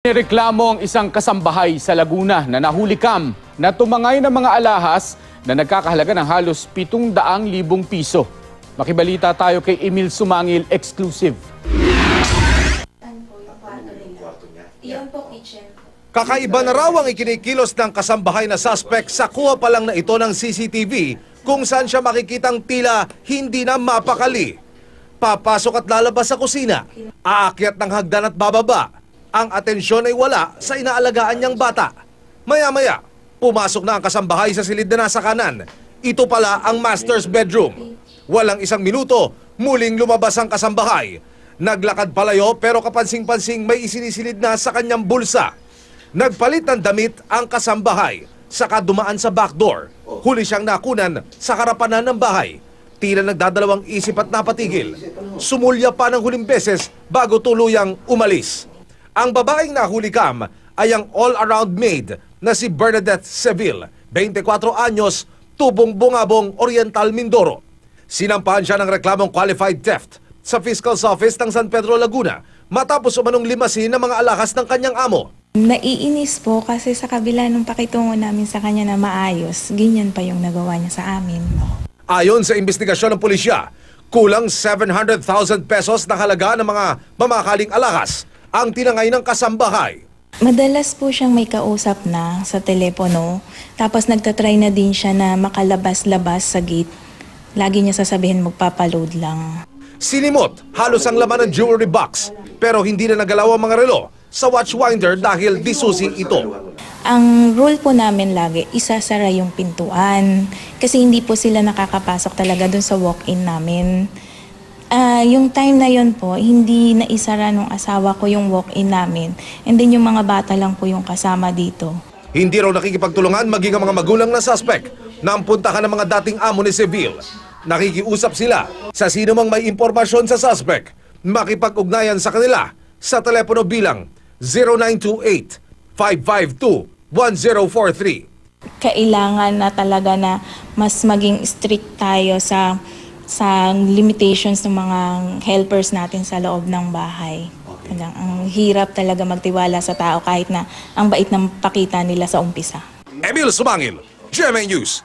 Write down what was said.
Nireklamo ang isang kasambahay sa Laguna na nahulikam na tumangay ng mga alahas na nagkakahalaga ng halos 700,000 piso. Makibalita tayo kay Emil Sumangil, exclusive. Kakaiba na raw ang ikinikilos ng kasambahay na suspect sa kuha pa lang na ito ng CCTV kung saan siya makikitang tila hindi na mapakali. Papasok at lalabas sa kusina, aakyat ng hagdan at bababa. Ang atensyon ay wala sa inaalagaan niyang bata. Maya-maya, pumasok na ang kasambahay sa silid na nasa kanan. Ito pala ang master's bedroom. Walang isang minuto, muling lumabas ang kasambahay. Naglakad palayo pero kapansing-pansing may isinisilid na sa kanyang bulsa. Nagpalit ng damit ang kasambahay, saka dumaan sa backdoor. Huli siyang nakunan sa harapanan ng bahay. Tila nagdadalawang isip at napatigil. Sumulya pa ng huling beses bago tuluyang umalis. Ang babaeng nahulikam ay ang all-around maid na si Bernadette Seville, 24 anyos, tubong Bungabong, Oriental, Mindoro. Sinampahan siya ng reklamong qualified theft sa Fiscal's Office ng San Pedro, Laguna matapos umanong limasin ng mga alahas ng kanyang amo. Naiinis po kasi sa kabila ng pakitungo namin sa kanya na maayos, ganyan pa yung nagawa niya sa amin. Ayon sa investigasyon ng pulisya, kulang 700,000 pesos na halaga ng mga mamakaling alahas ang tinangay ng kasambahay. Madalas po siyang may kausap na sa telepono, tapos nagtatry na din siya na makalabas-labas sa gate. Lagi niya sasabihin magpapaload lang. Sinimot halos ang laman ng jewelry box pero hindi na nagalaw ang mga relo sa watchwinder dahil disusi ito. Ang rule po namin lagi, isasara yung pintuan kasi hindi po sila nakakapasok talaga dun sa walk-in namin. Yung time na yon po, hindi na isara nung asawa ko yung walk-in namin. And then yung mga bata lang po yung kasama dito. Hindi raw nakikipagtulungan maging ang mga magulang na suspect na ang puntahan ng mga dating amo ni Seville. Nakikiusap sila sa sino mang may impormasyon sa suspect. Makipag-ugnayan sa kanila sa telepono bilang 0928-552-1043. Kailangan na talaga na mas maging strict tayo sa limitations ng mga helpers natin sa loob ng bahay. Ang hirap talaga magtiwala sa tao kahit na ang bait ng pakita nila sa umpisa. Emil Sumangil, GMA News.